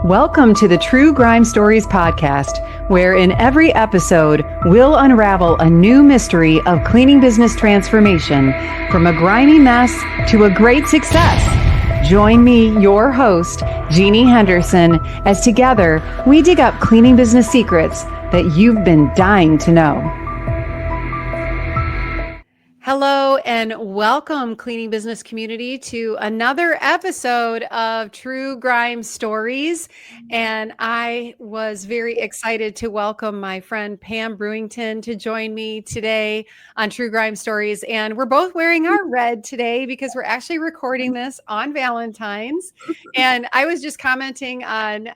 Welcome to the True Grime Stories podcast, where in every episode, we'll unravel a new mystery of cleaning business transformation from a grimy mess to a great success. Join me, your host, Jeannie Henderson, as together we dig up cleaning business secrets that you've been dying to know. Hello and welcome, cleaning business community, to another episode of True Grime Stories. And I was very excited to welcome my friend Pam Brewington to join me today on True Grime Stories. And we're both wearing our red today because we're actually recording this on Valentine's. And I was just commenting on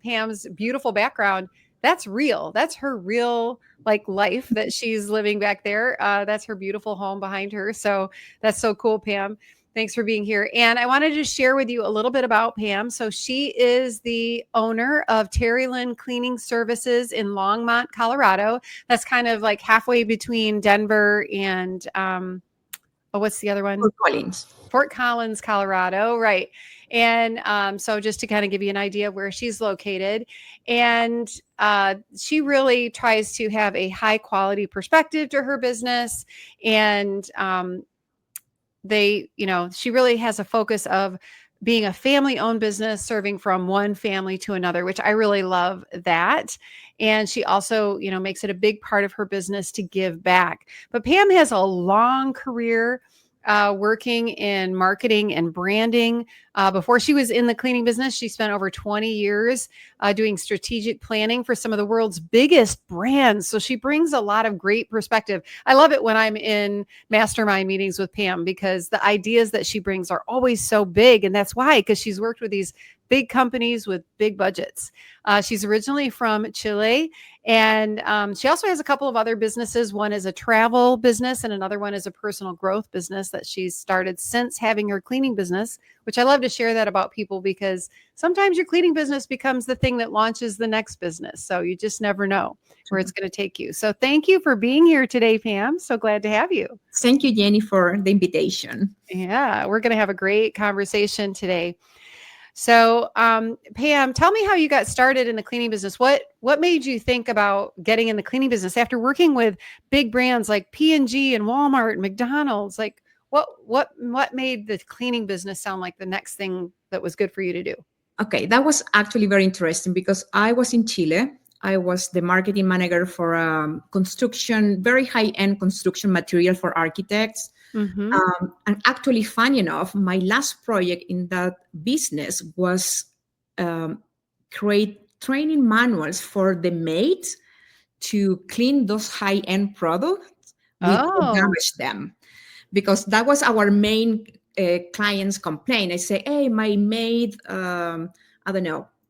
Pam's beautiful background. That's real. That's her real life that she's living back there. That's her beautiful home behind her. So that's so cool, Pam. Thanks for being here. And I wanted to share with you a little bit about Pam. So she is the owner of Terry Lynn Cleaning Services in Longmont, Colorado. That's kind of like halfway between Denver and what's the other one? Fort Collins, Colorado. Right. And so just to kind of give you an idea of where she's located. And she really tries to have a high quality perspective to her business. And she really has a focus of being a family owned business, serving from one family to another, which I really love that. And she also, makes it a big part of her business to give back. But Pam has a long career working in marketing and branding. Before she was in the cleaning business, she spent over 20 years doing strategic planning for some of the world's biggest brands. So she brings a lot of great perspective. I love it when I'm in mastermind meetings with Pam because the ideas that she brings are always so big. And that's why, because she's worked with these big companies with big budgets. She's originally from Chile, and she also has a couple of other businesses. One is a travel business and another one is a personal growth business that she's started since having her cleaning business, which I love to share that about people because sometimes your cleaning business becomes the thing that launches the next business. So you just never know where it's going to take you. So thank you for being here today, Pam. So glad to have you. Thank you, Jeannie, for the invitation. Yeah, we're going to have a great conversation today. So, Pam, tell me how you got started in the cleaning business. What made you think about getting in the cleaning business after working with big brands like P&G and Walmart and McDonald's? Like, what made the cleaning business sound like the next thing that was good for you to do? Okay, that was actually very interesting because I was in Chile. I was the marketing manager for very high-end construction material for architects. Mm-hmm. And actually, funny enough, my last project in that business was create training manuals for the maids to clean those high-end products without damage them. Because that was our main client's complaint. I say, hey, my maid,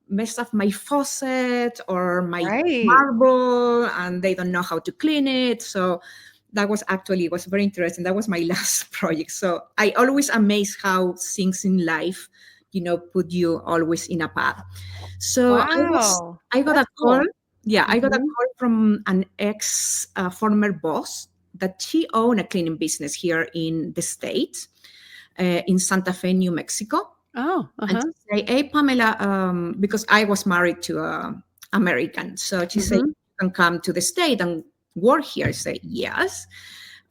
messed up my faucet or my marble, and they don't know how to clean it. So that was very interesting. That was my last project. So I always amazed how things in life, put you always in a path. So I got a call. Yeah, I got a call from an former boss that she owned a cleaning business here in the States, in Santa Fe, New Mexico. Oh, and she said, hey, Pamela, because I was married to an American. So she said, you can come to the state and work here. I say, yes.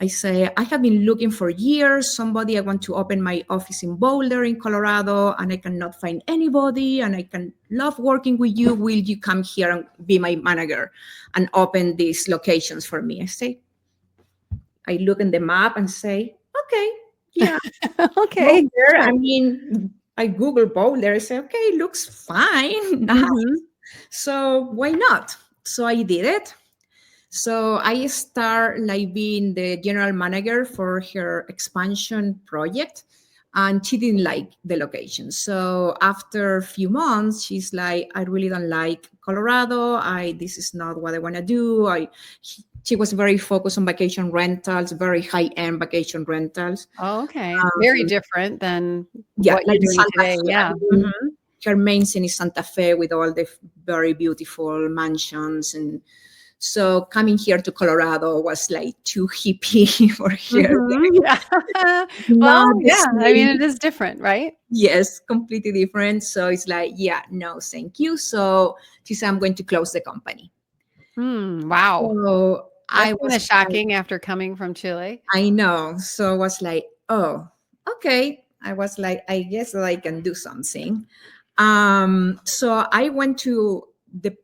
I say, I have been looking for years. I want to open my office in Boulder in Colorado, and I cannot find anybody, and I can love working with you. Will you come here and be my manager and open these locations for me? I look in the map and say, okay, yeah. Okay. Boulder, I mean, I Google Boulder. I say, okay, looks fine. Nice. So why not? So I did it. So I start being the general manager for her expansion project, and she didn't like the location. So after a few months, she's like, I really don't like Colorado. This is not what I want to do. She was very focused on vacation rentals, very high-end vacation rentals. Oh, okay. Very different than what you're doing today. Yeah. Her main scene is Santa Fe with all the very beautiful mansions. And So coming here to Colorado was like too hippie for here. Yeah. Well, Not the yeah. I mean, same. it is different, right? Yes, completely different. So it's like, yeah, no, thank you. So she said, I'm going to close the company. Wow. So That's I kind was of shocking after coming from Chile. I know. So I was like, oh, okay. I was like, I guess that I can do something. So I went to the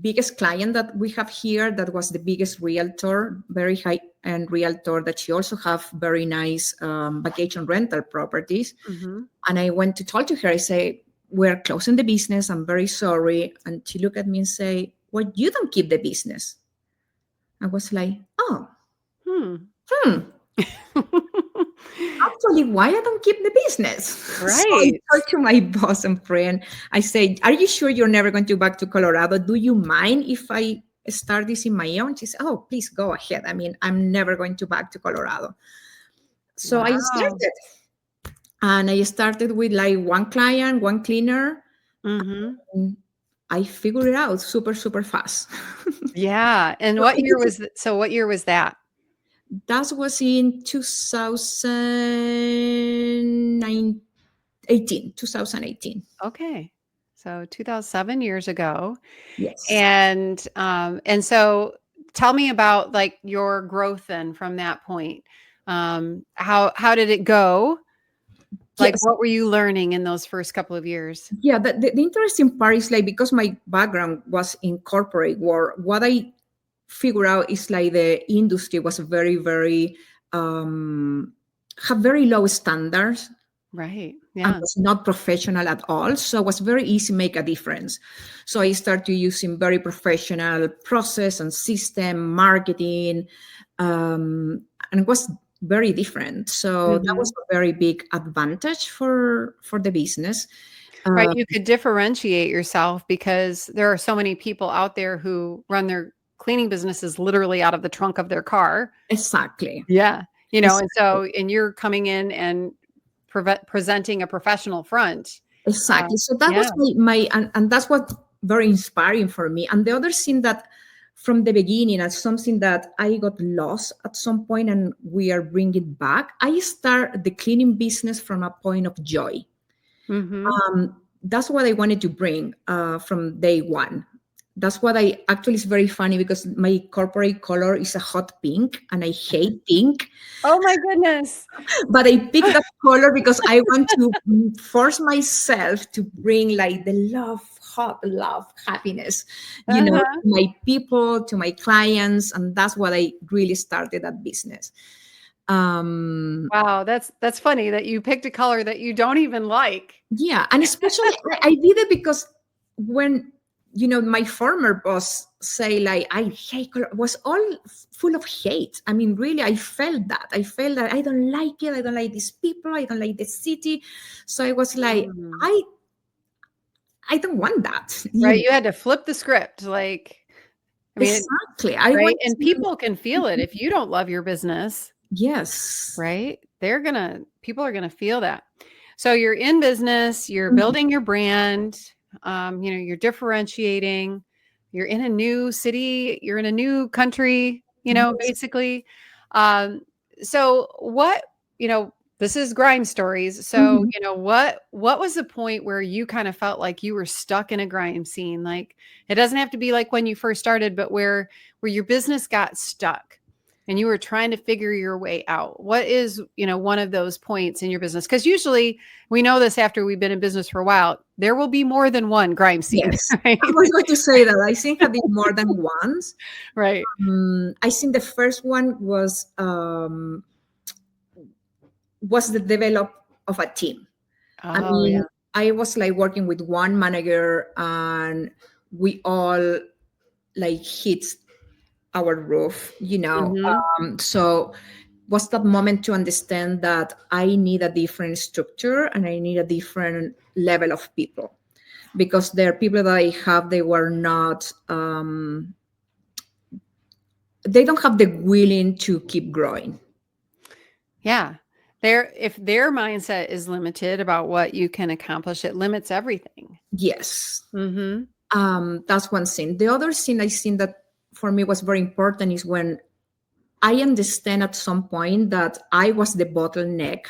biggest client that we have here. That was the biggest realtor, very high end realtor. That she also have very nice vacation rental properties. Hmm. And I went to talk to her. I say, we're closing the business. I'm very sorry. And she looked at me and say, well, you don't keep the business. I was like, oh, Hmm. hmm. Actually, why I don't keep the business? So I Right. talked to my boss and friend. I said, "Are you sure you're never going to back to Colorado? Do you mind if I start this in my own?" She said, "Oh, please go ahead. I mean, I'm never going to back to Colorado." So I Wow. started, and I started with like one client, one cleaner. Hmm. And I figured it out super, super fast. Yeah. And So what it year was was so what year was that? that was in 2018, 2018. Okay. So 2007 years ago. Yes. And so tell me about like your growth then from that point. How did it go? Like Yes. what were you learning in those first couple of years? Yeah. The interesting part is like because my background was in corporate world, what I figure out is like the industry was very, very, um, have very low standards Right. and Yeah. was not professional at all. So it was very easy to make a difference. So I started using very professional process and system marketing, and it was very different. So that was Mhm. a very big advantage for the business. Right, Uh, you could differentiate yourself because there are so many people out there who run their cleaning businesses literally out of the trunk of their car. exactly. Yeah. And Exactly. so and you're coming in and presenting a professional front. Exactly. So that Yeah. was my and that's what very inspiring for me. And the other thing that from the beginning as something that I got lost at some point and we are bringing back, I start the cleaning business from a point of joy. Mhm. That's what I wanted to bring from day one. That's what I actually is very funny because my corporate color is a hot pink and I hate pink. Oh my goodness. But I picked that color because I want to force myself to bring like the love, hot love, happiness, Uh-huh. to my people, to my clients, and that's what I really started that business. Um, Wow, that's funny that you picked a color that you don't even like. yeah, and especially I did it because when my former boss say like I hate color was all full of hate. I mean, really, I felt that. I felt that I don't like it. I don't like these people. I don't like the city. So I was like, Mm. I don't want that. Right, you had to flip the script, like, I mean, Exactly. I right? want And to. people can feel it. If you don't love your business, Yes. right? People are gonna feel that. So you're in business, you're Mhm. building your brand, you're differentiating, you're in a new city, you're in a new country, Yes. basically. Um, so this is Grime Stories. So, Mhm. what was the point where you kind of felt like you were stuck in a grime scene? Like it doesn't have to be like when you first started, but where your business got stuck and you were trying to figure your way out. What is, one of those points in your business? Because usually we know this after we've been in business for a while, there will be more than one grime scene, Yes. I right? was going to say that. I think I did more than once. Right. I think the first one was the develop of a team. I Oh, mean, yeah. I was like working with one manager and we all like hit our roof. Mhm. So was that moment to understand that I need a different structure and I need a different level of people because there are people that I have, they were not, they don't have the willing to keep growing. Yeah. If their mindset is limited about what you can accomplish, it limits everything. Yes. Mhm. That's one thing. The other thing I think that for me was very important is when I understand at some point that I was the bottleneck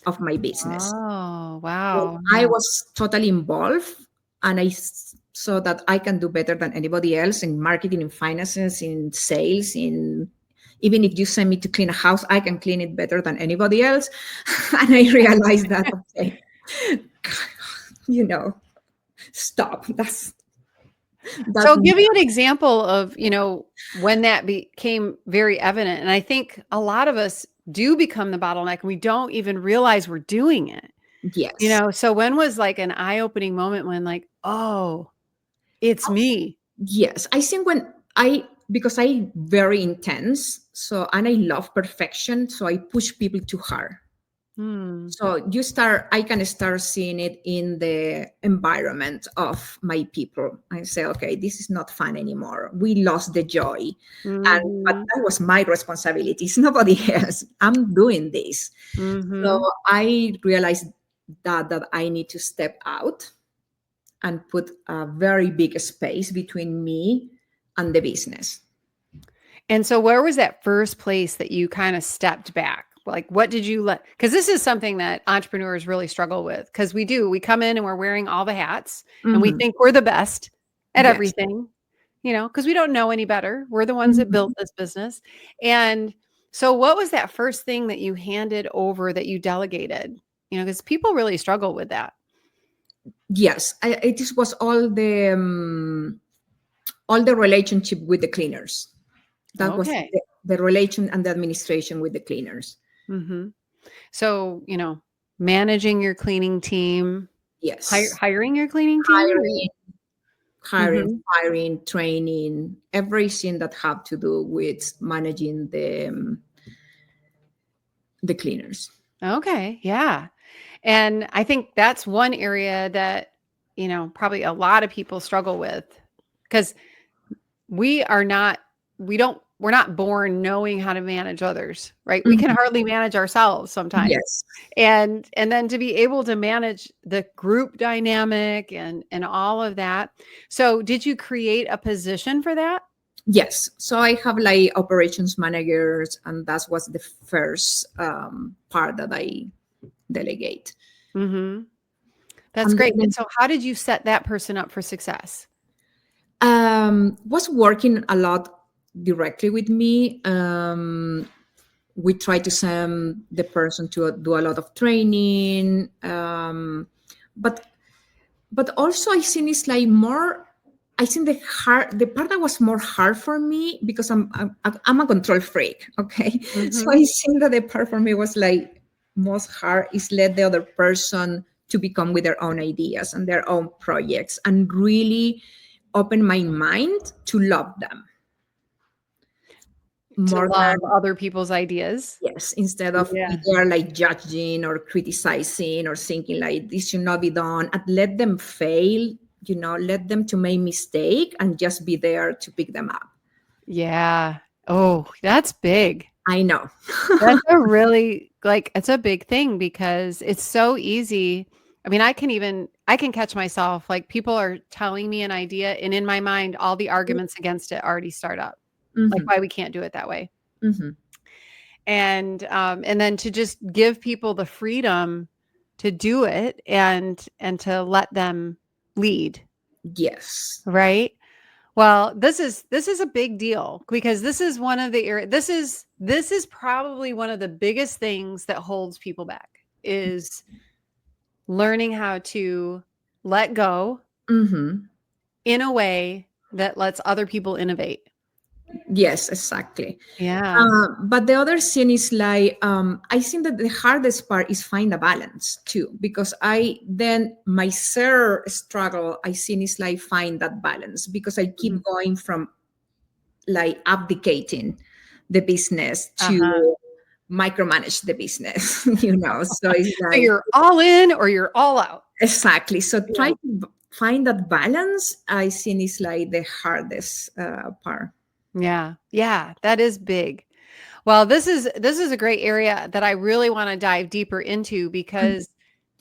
of my business. Oh, So wow. I Yeah. was totally involved, and saw that I can do better than anybody else in marketing, in finances, in sales, in even if you send me to clean a house, I can clean it better than anybody else. And I realized that, okay, you know, stop. That's So give me an example of, when that became very evident. And I think a lot of us do become the bottleneck and we don't even realize we're doing it. yes. So when was like an eye-opening moment when like, oh, it's me? Yes, I think when because I very intense, so and I love perfection, so I push people too hard. Hmm. So I can start seeing it in the environment of my people. I say, okay, this is not fun anymore. We lost the joy, but Mhm. that was my responsibility. It's nobody else. I'm doing this, so Mhm. I realized that I need to step out and put a very big space between me and the business. And so where was that first place that you kind of stepped back? Like what did you let, because this is something that entrepreneurs really struggle with, because we come in and we're wearing all the hats and we Hmm. think we're the best at Yes. everything, because we don't know any better. We're the ones that built Mhm. this business. And so what was that first thing that you handed over that you delegated? Because people really struggle with that. Yes, it just was all the relationship with the cleaners. That was Okay. the relation and the administration with the cleaners. Hmm. So, managing your cleaning team, Yes, hiring your cleaning team? hiring, hiring, Mhm. firing, training, everything that have to do with managing the cleaners. Okay, yeah. And I think that's one area that, probably a lot of people struggle with because we are not, we're not born knowing how to manage others, right? We can Mhm. hardly manage ourselves sometimes. Yes. And then to be able to manage the group dynamic and all of that. So, did you create a position for that? Yes. So I have like operations managers, and that was the first part that I delegate. Mhm. That's And great. And then so how did you set that person up for success? was working a lot directly with me. We try to send the person to do a lot of training, but also I think it's like more. I think the part that was more hard for me because I'm a control freak. Okay, so Mhm. I think that the part for me was like most hard is let the other person to become with their own ideas and their own projects and really open my mind to love them To more love than other people's ideas. yes, instead of Yeah. either like judging or criticizing or thinking like this should not be done and let them fail, let them to make mistake and just be there to pick them up. Yeah. Oh, that's big. I know. That's a really it's a big thing because it's so easy. I mean, I can catch myself like people are telling me an idea and in my mind all the arguments against it already start up. Like Hmm. why we can't do it that way. Hmm. And then to just give people the freedom to do it and to let them lead, Yes. right? Well, this is a big deal because this is one of the this is probably one of the biggest things that holds people back is learning how to let go Hmm. in a way that lets other people innovate. Yes, exactly. Yeah. But the other thing is like I think that the hardest part is find a balance too, because I then my third struggle I think is like find that balance because I Mhm. keep going from like abdicating the business Uh-huh. to micromanage the business, So it's So like you're all in or you're all out. exactly. So Yeah. try to find that balance. I think is like the hardest part. Yeah. Yeah, that is big. Well, this is a great area that I really want to dive deeper into because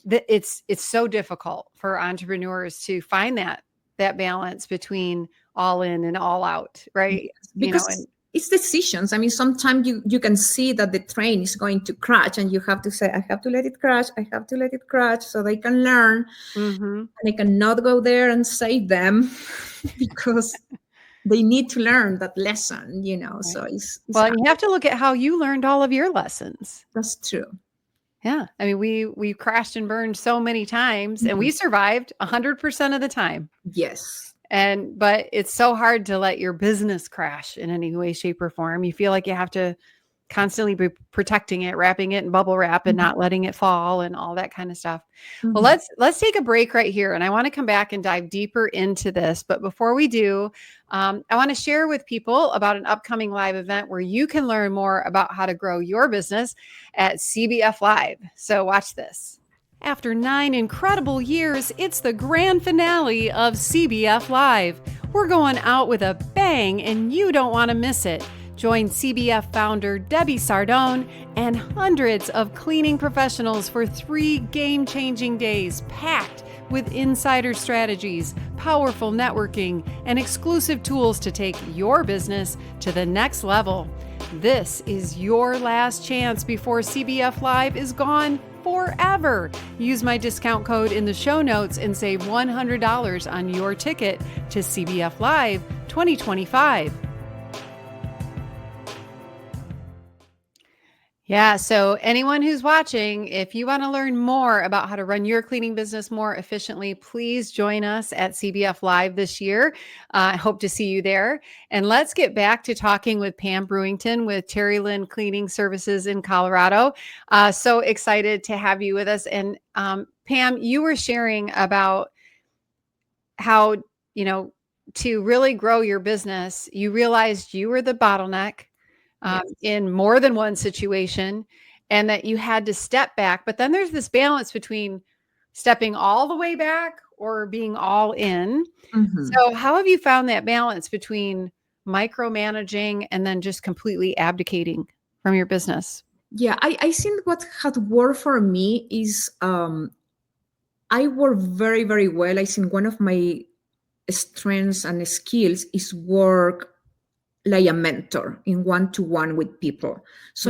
it's so difficult for entrepreneurs to find that that balance between all in and all out, right? Because it's decisions. I mean, sometimes you can see that the train is going to crash, and you have to say, I have to let it crash. I have to let it crash so they can learn. And I cannot go there and save them because they need to learn that lesson, Right. So it's well, and you have to look at how you learned all of your lessons. that's true. Yeah. I mean, we crashed and burned so many times and we survived 100% of the time. Yes. But it's so hard to let your business crash in any way, shape, or form. You feel like you have to constantly be protecting it, wrapping it in bubble wrap and not letting it fall and all that kind of stuff. Well, let's take a break right here. And I want to come back and dive deeper into this. But before we do, I want to share with people about an upcoming live event where you can learn more about how to grow your business at CBF Live. So watch this. After 9 incredible years, it's the grand finale of CBF Live. We're going out with a bang, and you don't want to miss it. Join CBF founder Debbie Sardone and hundreds of cleaning professionals for 3 game-changing days packed with insider strategies, powerful networking, and exclusive tools to take your business to the next level. This is your last chance before CBF Live is gone forever. Use my discount code in the show notes and save $100 on your ticket to CBF Live 2025. Yeah, so anyone who's watching, if you want to learn more about how to run your cleaning business more efficiently, please join us at CBF Live this year. I hope to see you there. And let's get back to talking with Pam Brewington with Terry Lynn Cleaning Services in Colorado. So excited to have you with us. And Pam, you were sharing about how, to really grow your business, you realized you were the bottleneck. In more than one situation, and that you had to step back. But then there's this balance between stepping all the way back or being all in. So how have you found that balance between micromanaging and then just completely abdicating from your business? Yeah, I think what had worked for me is I work very, very well. I think one of my strengths and skills is work like a mentor in one-to-one with people. So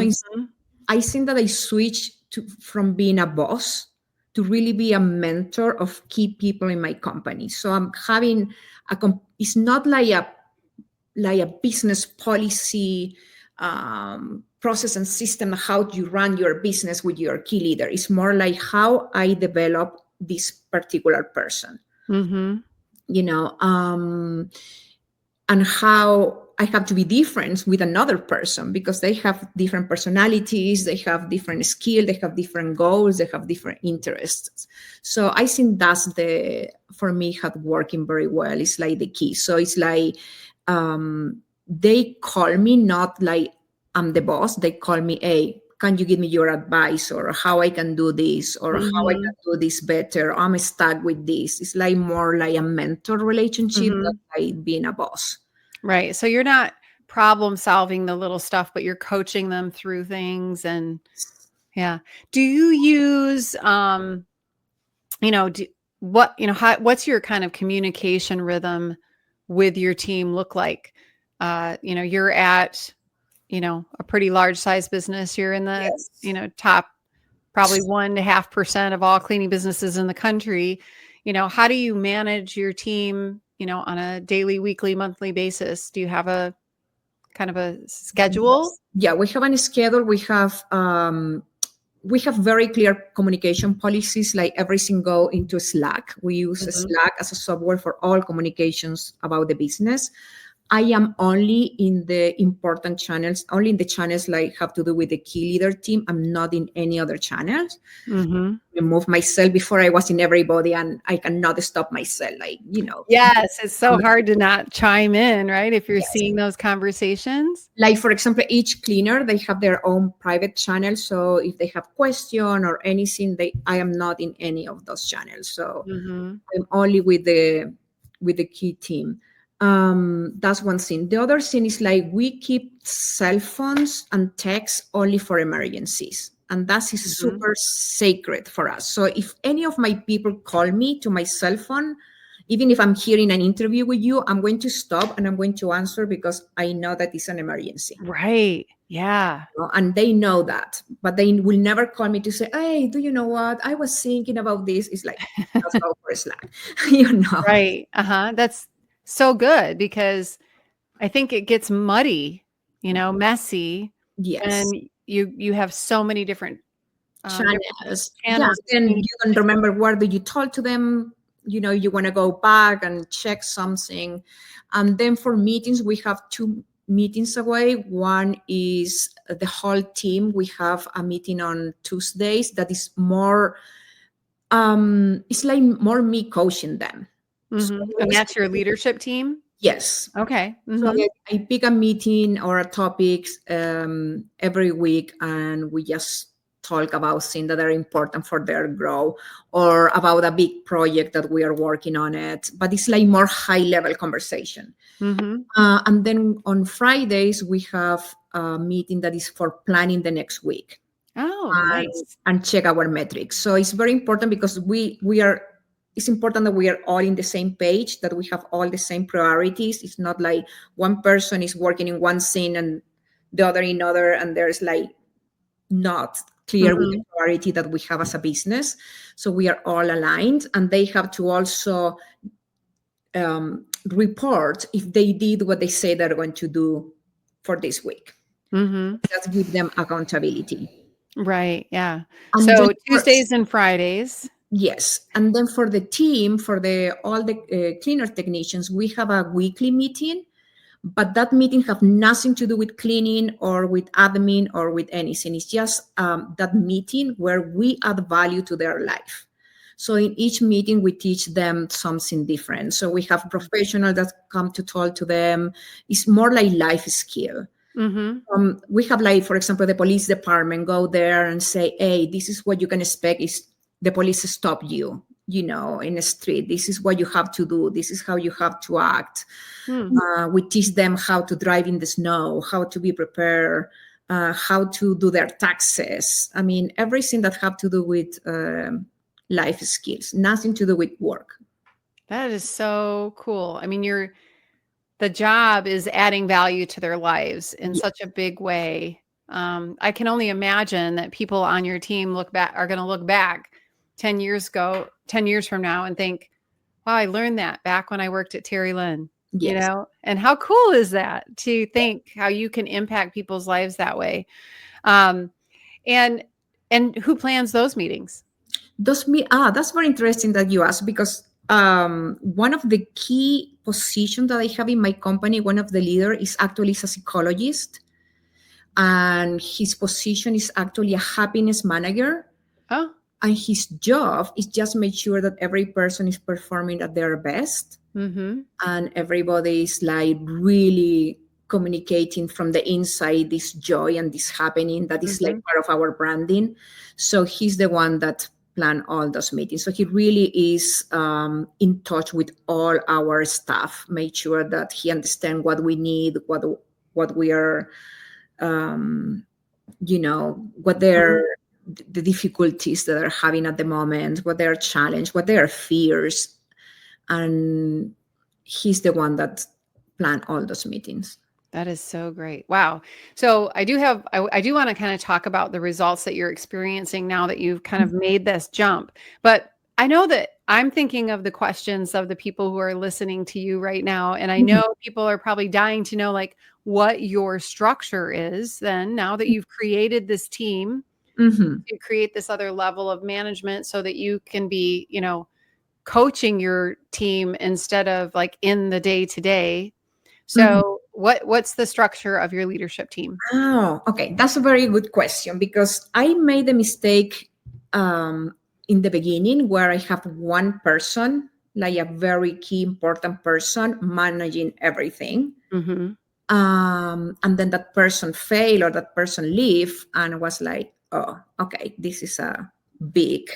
I think that I switched from being a boss to really be a mentor of key people in my company. So I'm having it's not like a business policy process and system, how you run your business with your key leader. It's more like how I develop this particular person, and how I have to be different with another person because they have different personalities, they have different skills, they have different goals, they have different interests. So I think that's for me, had working very well. It's like the key. So it's like they call me not like I'm the boss. They call me, hey, can you give me your advice or how I can do this or how I can do this better? I'm stuck with this. It's like more like a mentor relationship than like being a boss. Right. So you're not problem solving the little stuff, but you're coaching them through things. And yeah. Do you use, what's your kind of communication rhythm with your team look like? You're at, a pretty large size business. You're in the, top probably 1.5% of all cleaning businesses in the country. How do you manage your team, on a daily, weekly, monthly basis? Do you have a kind of a schedule? Yeah, we have a schedule. We have very clear communication policies, like everything go into Slack. We use Slack as a software for all communications about the business. I am only in the important channels, only in the channels like have to do with the key leader team. I'm not in any other channels. Remove myself. Before I was in everybody, and I cannot stop myself. Yes, it's so hard to not chime in, right? If you're seeing those conversations. Like, for example, each cleaner, they have their own private channel. So if they have question or anything, I am not in any of those channels. So I'm only with the key team. That's one thing. The other thing is like we keep cell phones and texts only for emergencies. And that is super sacred for us. So if any of my people call me to my cell phone, Even if I'm here in an interview with you, I'm going to stop and I'm going to answer because I know that it's an emergency. Right. Yeah. And they know that, but they will never call me to say, hey, do you know what? I was thinking about this. It's like, let's go for a Slack, you know? Right. Uh-huh. That's so good because I think it gets muddy, messy, Yes. and you have so many different Channels. Yeah. channels to Then you communicate. don't remember what did you talk to them. You want to go back and check something. And then for meetings, we have two meetings away. One is the whole team. We have a meeting on Tuesdays that is more, it's like more me coaching them. So Mhm. And that's your leadership team? yes. Okay. So Mhm. I pick a meeting or a topics every week, and we just talk about things that are important for their growth or about a big project that we are working on it. But it's like more high level conversation. Mhm. And then on Fridays we have a meeting that is for planning the next week Oh, nice. and check our metrics. So it's very important because we are. It's important that we are all in the same page, that we have all the same priorities. It's not like one person is working in one thing and the other in other, and there's like not clear with the Mhm. priority that we have as a business. So we are all aligned, and they have to also report if they did what they say they're going to do for this week. Mhm. Just give them accountability. Right, yeah. And then So Tuesdays and Fridays. yes, and then for the team, for the all the cleaner technicians, we have a weekly meeting, but that meeting have nothing to do with cleaning or with admin or with anything. It's just that meeting where we add value to their life. So in each meeting, we teach them something different. So we have professionals that come to talk to them. It's more like life skill. Mhm. We have like, for example, the police department go there and say, hey, this is what you can expect is the police stop you, in the street. This is what you have to do. This is how you have to act. Hmm. We teach them how to drive in the snow, how to be prepared, how to do their taxes. I mean, everything that have to do with life skills, nothing to do with work. That is so cool. I mean, the job is adding value to their lives in Yeah. such a big way. I can only imagine that people on your team are going to look back 10 years from now and think, wow, I learned that back when I worked at Terry Lynn, Yes. and how cool is that to think how you can impact people's lives that way. Um, and, and who plans those meetings? That's very interesting that you ask because one of the key positions that I have in my company, one of the leader is actually a psychologist, and his position is actually a happiness manager. Oh, And his job is just make sure that every person is performing at their best, mm-hmm. and everybody is like really communicating from the inside this joy and this happening that is like Mm-hmm. part of our branding. So he's the one that plan all those meetings. So he really is in touch with all our staff, make sure that he understand what we need, what we are what Mm-hmm. the difficulties that they're having at the moment, what their challenge, what their fears, and he's the one that planned all those meetings. That is so great. Wow. So I do want to kind of talk about the results that you're experiencing now that you've kind of made this jump. But I know that I'm thinking of the questions of the people who are listening to you right now. And I Mhm. know people are probably dying to know like what your structure is then now that you've created this team Mhm. to create this other level of management so that you can be, coaching your team instead of like in the day to day. Mhm. So what's the structure of your leadership team? Oh, okay. That's a very good question because I made a mistake in the beginning where I have one person, like a very key important person managing everything. Mhm. And then that person failed or that person leave and was like, oh, okay, this is a big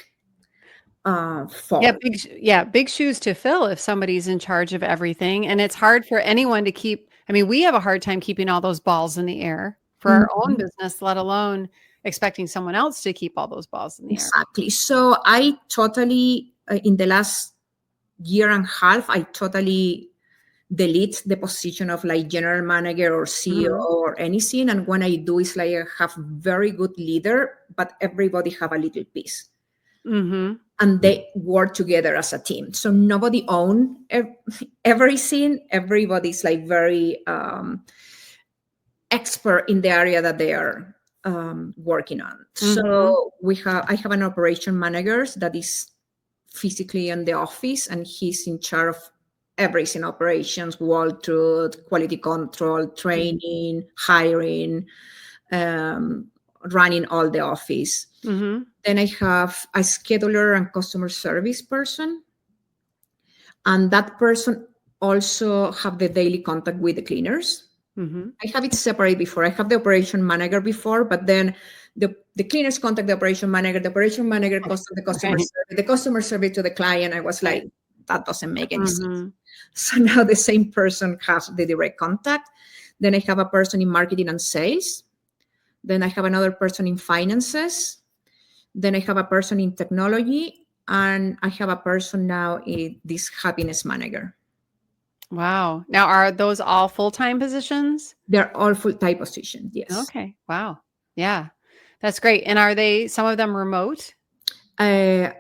Yeah, fault. big shoes to fill if somebody's in charge of everything, and it's hard for anyone to keep. I mean, we have a hard time keeping all those balls in the air for our own Mhm. business, let alone expecting someone else to keep all those balls in the air. Exactly. So I totally, in the last year and a half, I totally delete the position of like general manager or CEO Mm-hmm. or anything. And when I do, it's like I have very good leader, but everybody have a little piece. Mm-hmm. And they work together as a team. So nobody own everything. Everybody's like very expert in the area that they are working on. Mm-hmm. So I have an operation manager that is physically in the office, and he's in charge of everything: operations, wall truth, quality control, training, hiring, um, running all the office. Mm-hmm. Then I have a scheduler and customer service person, and that person also have the daily contact with the cleaners. Mm-hmm. I have it separate before. I have the operation manager before, but then the cleaners contact the operation manager contact Right. the customer service to the client. I was Right. like, that doesn't make any sense. Mm-hmm. So now the same person has the direct contact. Then I have a person in marketing and sales. Then I have another person in finances. Then I have a person in technology, and I have a person now in this happiness manager. Wow. Now, are those all full-time positions? They're all full-time positions, yes. Okay. Wow. Yeah. That's great. And are they some of them remote? Uh,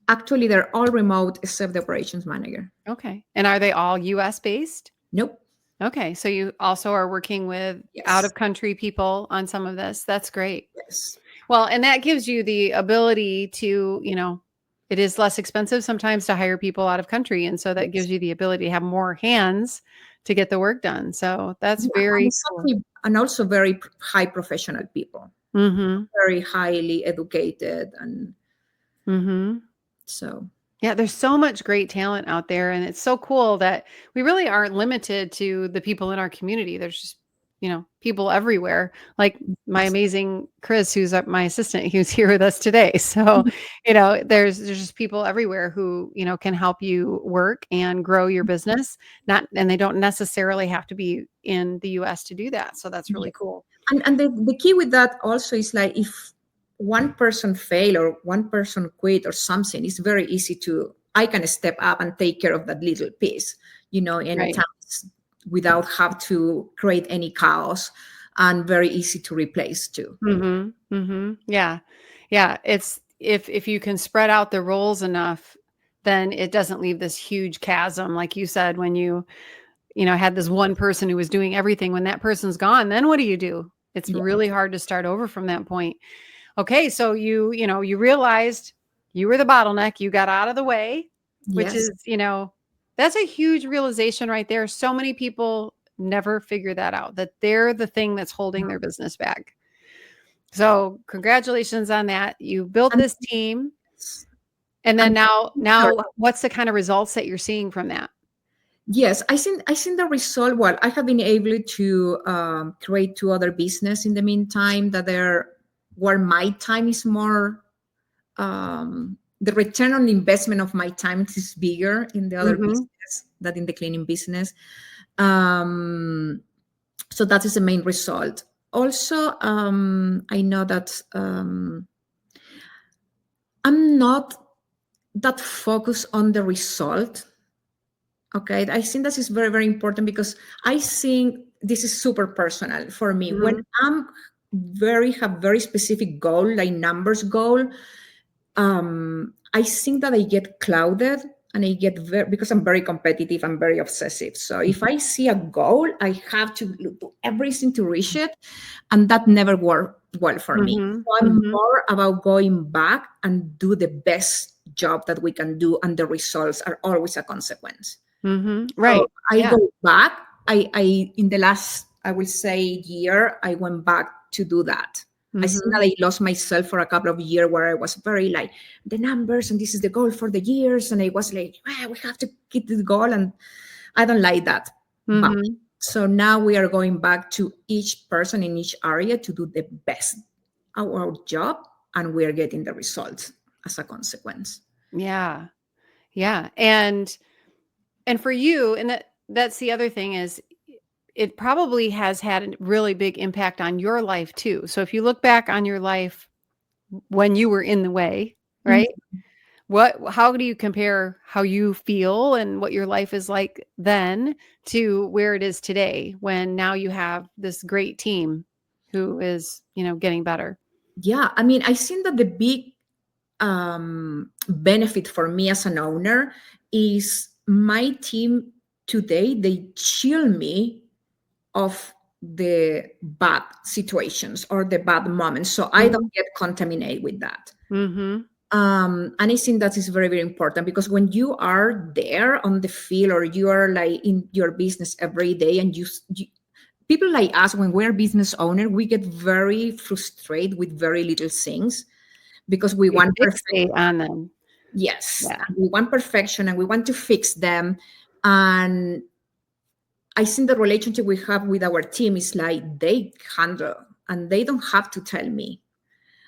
Actually, they're all remote except the operations manager. Okay. And are they all US based? Nope. Okay. So you also are working with out Yes. of country people on some of this. That's great. Yes. Well, and that gives you the ability to, it is less expensive sometimes to hire people out of country. And so that gives Yes. you the ability to have more hands to get the work done. So that's Yeah, and very it's cool. actually, and also very high professional people, Mm-hmm. very highly educated, and Mm-hmm. so Yeah, there's so much great talent out there, and it's so cool that we really aren't limited to the people in our community. There's just, people everywhere. Like my yes. amazing Chris, who's my assistant, who's here with us today. So, there's just people everywhere who, can help you work and grow your business. And they don't necessarily have to be in the US to do that. So that's really Yes. cool. And the key with that also is like if one person fail or one person quit or something, it's very easy to I can step up and take care of that little piece, Right. anytime without have to create any chaos, and very easy to replace too. Mhm, mhm. Yeah. Yeah, it's if you can spread out the roles enough, then it doesn't leave this huge chasm like you said when you had this one person who was doing everything. When that person's gone, then what do you do? It's Yeah. really hard to start over from that point. Okay, so you realized you were the bottleneck, you got out of the way, which Yes. is, that's a huge realization right there. So many people never figure that out, that they're the thing that's holding their business back. So congratulations on that. You built And this team. And then and now what's the kind of results that you're seeing from that? yes, I think the result. Well, I have been able to create two other business in the meantime that are where my time is more. The return on investment of my time is bigger in the other Mhm. business than in the cleaning business. Um, so that is the main result. Also, I know that I'm not that focused on the result. Okay, I think this is very, very important because I think this is super personal for me. When Mhm. I'm have very specific goal, like numbers goal, I think that I get clouded and I get very because I'm very competitive and very obsessive. So if I see a goal, I have to do everything to reach it, and that never worked well for me. Mhm. So I'm Mhm. more about going back and do the best job that we can do, and the results are always a consequence. Mhm. So Right. I Yeah. go back. I in the last, I will say, year, I went back to do that. I think that Mhm. I lost myself for a couple of years where I was very like the numbers and this is the goal for the years, and I was like, we have to keep the goal, and I don't like that. But Mhm. so now we are going back to each person in each area to do the best our job, and we are getting the results as a consequence. Yeah. Yeah. And for you, and that's the other thing is it probably has had a really big impact on your life too. So if you look back on your life when you were in the way, Mhm. right? how do you compare how you feel and what your life is like then to where it is today, when now you have this great team who is, getting better? Yeah, I mean, I think that the big benefit for me as an owner is my team today, they chill me of the bad situations or the bad moments, so I Mhm. don't get contaminated with that. Mhm. And I think that is very, very important, because when you are there on the field, or you are like in your business every day, and you people like us, when we're business owner, we get very frustrated with very little things, because we We want perfect. fixate on them. Yes, Yeah. and we want perfection, and we want to fix them. And I think the relationship we have with our team is like they handle, and they don't have to tell me.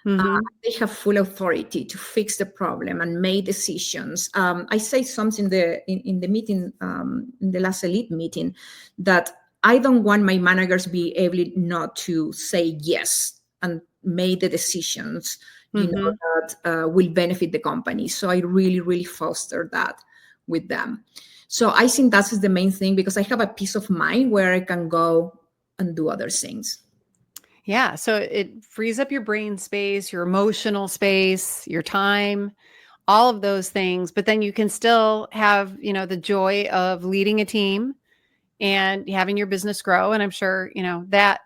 Mhm. They have full authority to fix the problem and make decisions. I say something in the meeting, in the last elite meeting, that I don't want my managers be able not to say yes and make the decisions, Mhm. that will benefit the company. So I really, really foster that with them. So I think that is the main thing, because I have a peace of mind where I can go and do other things. Yeah, so it frees up your brain space, your emotional space, your time, all of those things, but then you can still have, the joy of leading a team and having your business grow. And I'm sure, that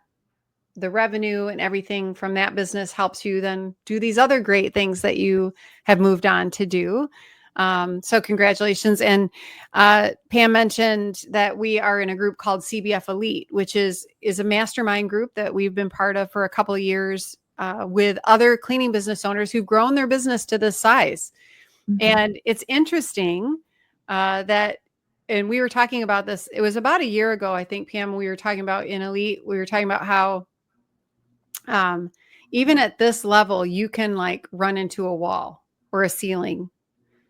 the revenue and everything from that business helps you then do these other great things that you have moved on to do. So congratulations. And Pam mentioned that we are in a group called CBF Elite, which is a mastermind group that we've been part of for a couple of years, with other cleaning business owners who've grown their business to this size. Mhm. And it's interesting that, and we were talking about this, it was about a year ago, I think, Pam, we were talking about in Elite, we were talking about how um, even at this level, you can like run into a wall or a ceiling.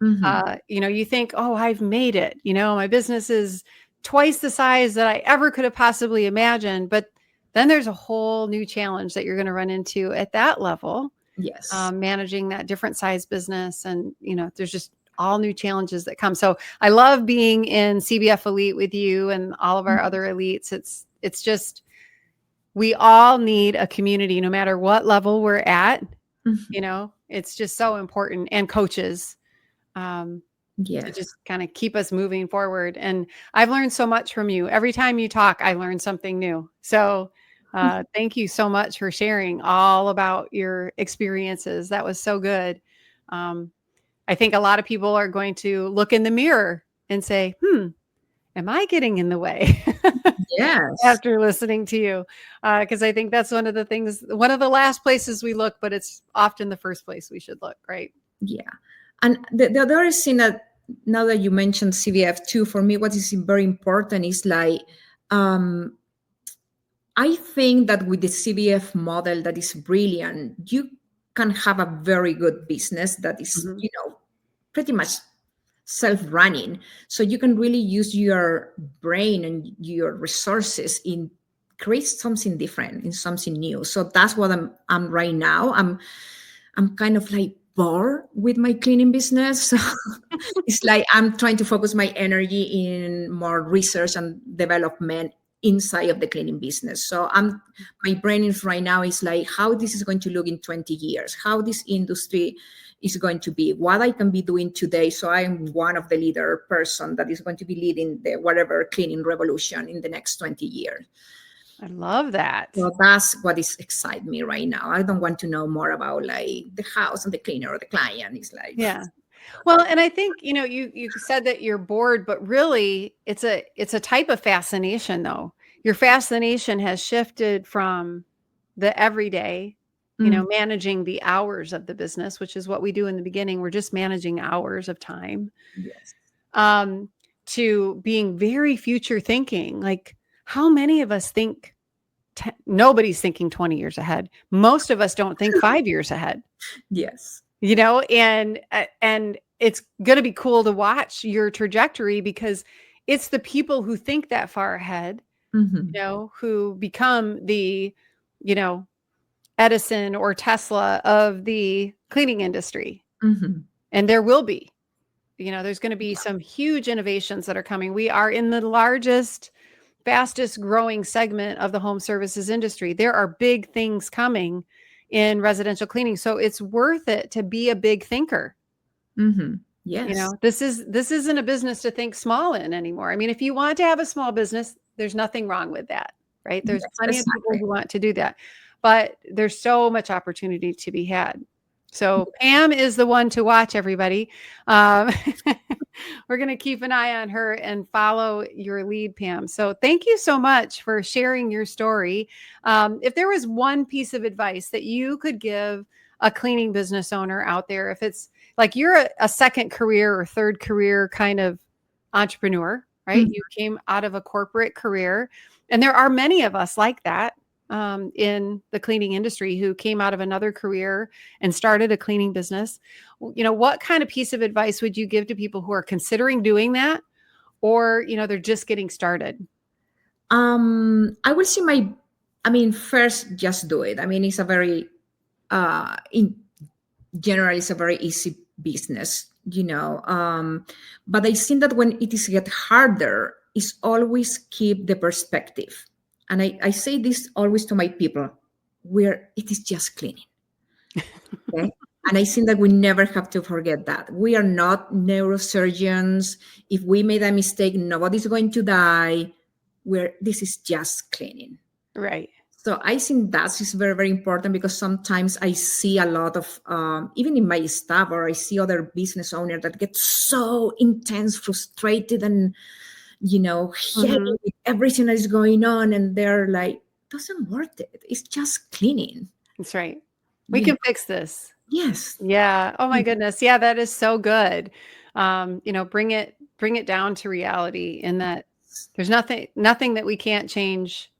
Mhm. You think, oh, I've made it. My business is twice the size that I ever could have possibly imagined. But then there's a whole new challenge that you're going to run into at that level, Yes. managing that different size business. And, there's just all new challenges that come. So I love being in CBF Elite with you and all of our other elites. It's just, we all need a community no matter what level we're at. Mhm. It's just so important, and coaches, um, to Yes. just kind of keep us moving forward. And I've learned so much from you. Every time you talk, I learn something new. So thank you so much for sharing all about your experiences. That was so good. Um, I think a lot of people are going to look in the mirror and say, am I getting in the way? Yes. After listening to you, because I think that's one of the last places we look, but it's often the first place we should look, right? Yeah. And the other thing that, now that you mentioned CVF too, for me, what is very important is like, um, I think that with the CVF model that is brilliant, you can have a very good business that is, Mhm. pretty much self-running. So you can really use your brain and your resources in create something different, in something new. So that's what I'm right now. I'm kind of like bored with my cleaning business. So it's like I'm trying to focus my energy in more research and development inside of the cleaning business. So my brain is right now is like how this is going to look in 20 years, how this industry is going to be, what I can be doing today. So I'm one of the leader person that is going to be leading the whatever cleaning revolution in the next 20 years. I love that. So that's what is excite me right now. I don't want to know more about like the house and the cleaner or the client. It's like, Yeah. Well, and I think, you said that you're bored, but really it's a type of fascination though. Your fascination has shifted from the everyday, mm, managing the hours of the business, which is what we do in the beginning. We're just managing hours of time, yes. um, to being very future thinking. Like, how many of us think nobody's thinking 20 years ahead? Most of us don't think 5 years ahead, Yes. and it's going to be cool to watch your trajectory, because it's the people who think that far ahead, Hmm. who become the, you know, Edison or Tesla of the cleaning industry. Hmm. And there will be, there's going to be some huge innovations that are coming. We are in the largest, fastest growing segment of the home services industry. There are big things coming in residential cleaning. So it's worth it to be a big thinker. Mm-hmm. Yes. This isn't a business to think small in anymore. I mean, if you want to have a small business, there's nothing wrong with that, right? There's Yes, plenty of people exactly. who want to do that, but there's so much opportunity to be had. So Pam is the one to watch, everybody. Um, we're going to keep an eye on her and follow your lead, Pam. So thank you so much for sharing your story. If there was one piece of advice that you could give a cleaning business owner out there, if it's like you're a second career or third career kind of entrepreneur, right? Mhm. You came out of a corporate career, and there are many of us like that in the cleaning industry who came out of another career and started a cleaning business. What kind of piece of advice would you give to people who are considering doing that, or, they're just getting started? I will say first, just do it. I mean, it's a very, in general, it's a very easy business, but I think that when it is get harder, is always keep the perspective. And I say this always to my people, where it is just cleaning. Okay? And I think that we never have to forget that. We are not neurosurgeons. If we made a mistake, nobody's going to die. This is just cleaning. Right. So I think that is very, very important, because sometimes I see a lot of, even in my staff, or I see other business owners that get so intense, frustrated, and, hating with everything that is going on. And they're like, doesn't worth it. It's just cleaning. That's right. We can fix this. Yes. Yeah. Oh my goodness. Yeah, that is so good. Bring it down to reality, in that there's nothing that we can't change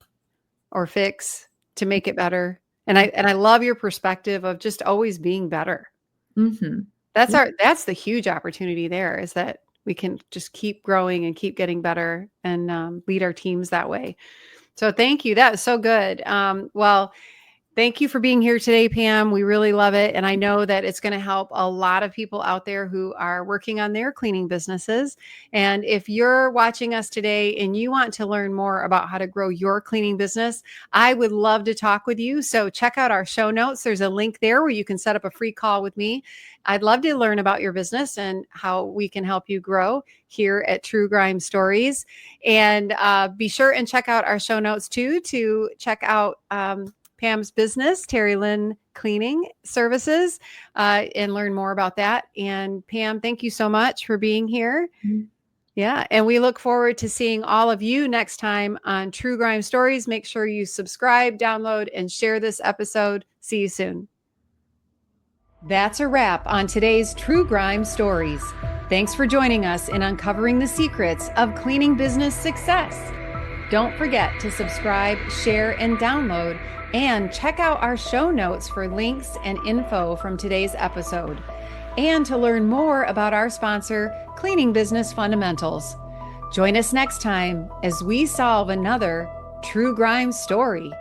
or fix to make it better. And I love your perspective of just always being better. Mm-hmm. That's the huge opportunity there, is that we can just keep growing and keep getting better, and lead our teams that way. So thank you. That was so good. Well, thank you for being here today, Pam. We really love it. And I know that it's going to help a lot of people out there who are working on their cleaning businesses. And if you're watching us today and you want to learn more about how to grow your cleaning business, I would love to talk with you. So check out our show notes. There's a link there where you can set up a free call with me. I'd love to learn about your business and how we can help you grow here at True Grime Stories. And be sure and check out our show notes too, to check out Pam's business, Terry Lynn Cleaning Services, and learn more about that. And Pam, thank you so much for being here. Mm-hmm. Yeah. And we look forward to seeing all of you next time on True Grime Stories. Make sure you subscribe, download, and share this episode. See you soon. That's a wrap on today's True Grime Stories. Thanks for joining us in uncovering the secrets of cleaning business success. Don't forget to subscribe, share, and download, and check out our show notes for links and info from today's episode, and to learn more about our sponsor, Cleaning Business Fundamentals. Join us next time as we solve another True Grime story.